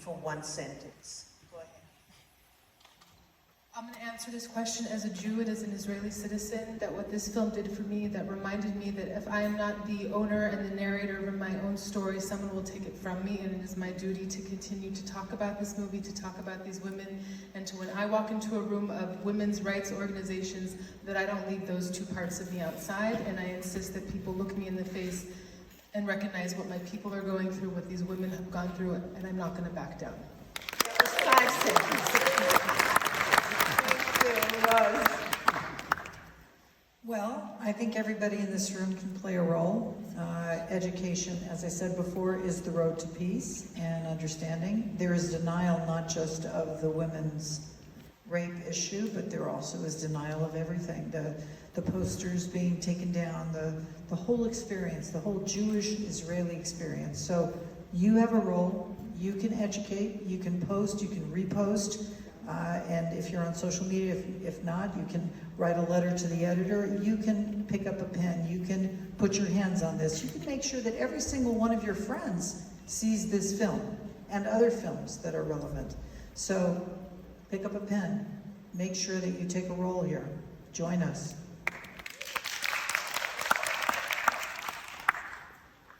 for one sentence. Go ahead. I'm going to answer this question as a Jew and as an Israeli citizen, that what this film did for me, that reminded me that if I am not the owner and the narrator of my own story, someone will take it from me, and it is my duty to continue to talk about this movie, to talk about these women, and to, when I walk into a room of women's rights organizations, that I don't leave those two parts of me outside, and I insist that people look me in the face and recognize what my people are going through, what these women have gone through, and I'm not going to back down. That was 5 sentences. Well, I think everybody in this room can play a role. Education, as I said before, is the road to peace and understanding. There is denial not just of the women's rape issue, but there also is denial of everything. The posters being taken down, the whole experience, the whole Jewish-Israeli experience. So you have a role. You can educate, you can post, you can repost. And if you're on social media, if not, you can write a letter to the editor. You can pick up a pen. You can put your hands on this. You can make sure that every single one of your friends sees this film and other films that are relevant. So pick up a pen. Make sure that you take a role here. Join us.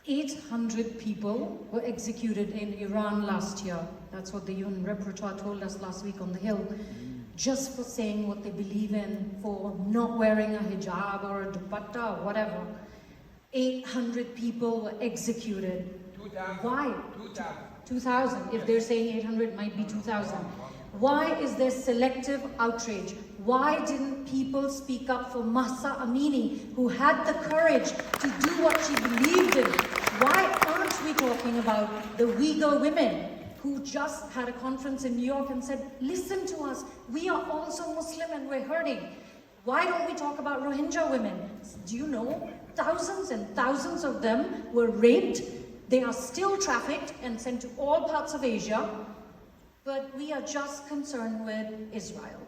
800 people were executed in Iran last year. That's what the UN rapporteur told us last week on the Hill. Just for saying what they believe in, for not wearing a hijab or a dupatta or whatever. 800 people were executed. 2,000. Why? 2,000. 2,000. If they're saying 800, it might be 2,000. Why is there selective outrage? Why didn't people speak up for Mahsa Amini, who had the courage to do what she believed in? Why aren't we talking about the Uyghur women who just had a conference in New York and said, listen to us, we are also Muslim and we're hurting. Why don't we talk about Rohingya women? Do you know, thousands and thousands of them were raped. They are still trafficked and sent to all parts of Asia. But we are just concerned with Israel.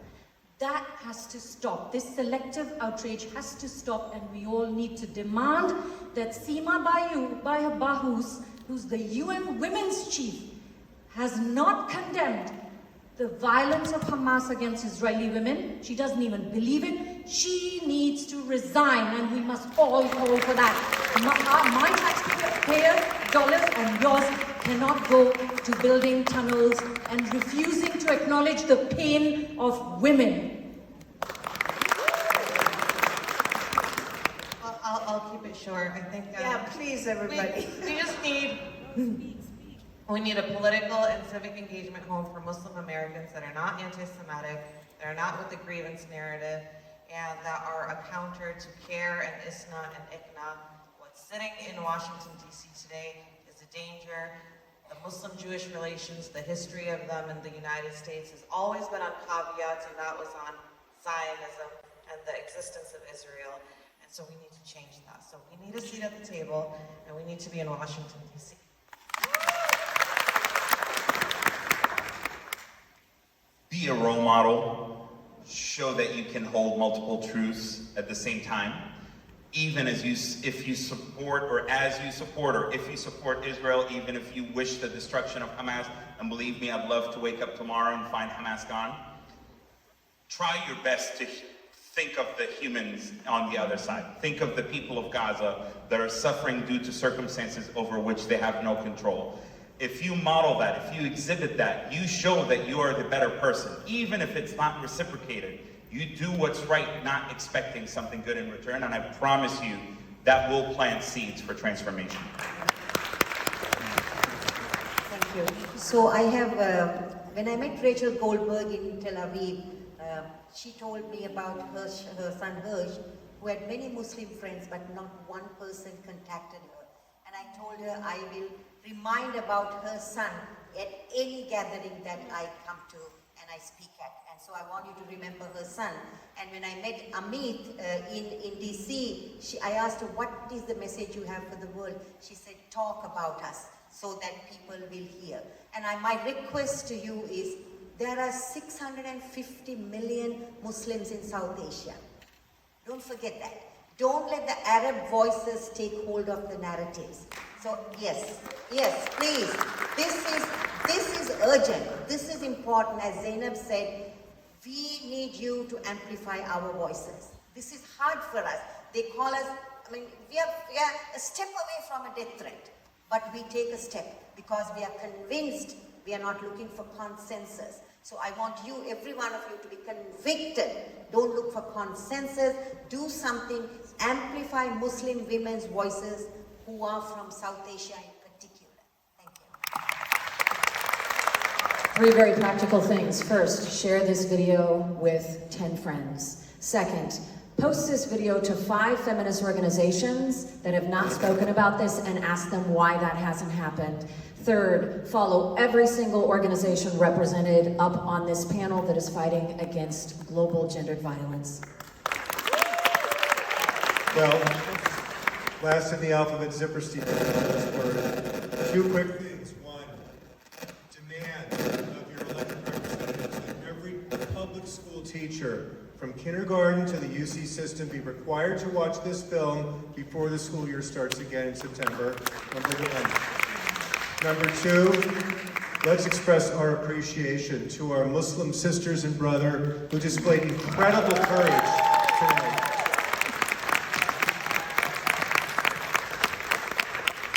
That has to stop. This selective outrage has to stop, and we all need to demand that Seema Bahous, who's the UN Women's Chief, has not condemned the violence of Hamas against Israeli women. She doesn't even believe it. She needs to resign, and we must all call for that. My taxpayer dollars and yours cannot go to building tunnels and refusing to acknowledge the pain of women. I'll keep it short. I think Yeah, please, everybody. we just need a political and civic engagement home for Muslim Americans that are not anti-Semitic, that are not with the grievance narrative, and that are a counter to CARE and ISNA and ICNA. What's sitting in Washington, D.C. today is a danger. The Muslim-Jewish relations, the history of them in the United States has always been on caveats, and that was on Zionism and the existence of Israel. And so we need to change that. So we need a seat at the table, and we need to be in Washington, D.C. Be a role model. Show that you can hold multiple truths at the same time. Even if you support Israel, even if you wish the destruction of Hamas, and believe me, I'd love to wake up tomorrow and find Hamas gone. Try your best to think of the humans on the other side. Think of the people of Gaza that are suffering due to circumstances over which they have no control. If you model that, if you exhibit that, you show that you are the better person, even if it's not reciprocated. You do what's right, not expecting something good in return, and I promise you that will plant seeds for transformation. Thank you. So I have, when I met Rachel Goldberg in Tel Aviv, she told me about her son Hirsch, who had many Muslim friends, but not one person contacted her. And I told her I will remind about her son at any gathering that I come to and I speak at. And so I want you to remember her son. And when I met Amit in DC, I asked her, what is the message you have for the world? She said, talk about us so that people will hear. And my request to you is, there are 650 million Muslims in South Asia. Don't forget that. Don't let the Arab voices take hold of the narratives. So yes, please. This is urgent. This is important. As Zainab said, we need you to amplify our voices. This is hard for us. They call us, I mean, we are a step away from a death threat, but we take a step because we are convinced we are not looking for consensus. So I want you, every one of you, to be convicted. Don't look for consensus. Do something. Amplify Muslim women's voices who are from South Asia in particular. Thank you. 3 very practical things. First, share this video with 10 friends. Second, post this video to 5 feminist organizations that have not spoken about this and ask them why that hasn't happened. Third, follow every single organization represented up on this panel that is fighting against global gendered violence. Well, last in the alphabet, zipper Steve. 2 quick things. 1, demand of your elected representatives that every public school teacher from kindergarten to the UC system be required to watch this film before the school year starts again in September. Number 1. Number 2, let's express our appreciation to our Muslim sisters and brother who displayed incredible courage tonight.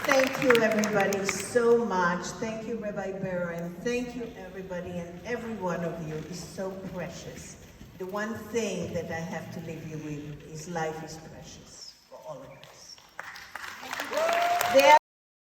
Thank you, everybody, so much. Thank you, Rabbi Berra, and thank you, everybody, and every one of you is so precious. The one thing that I have to leave you with is life is precious for all of us. There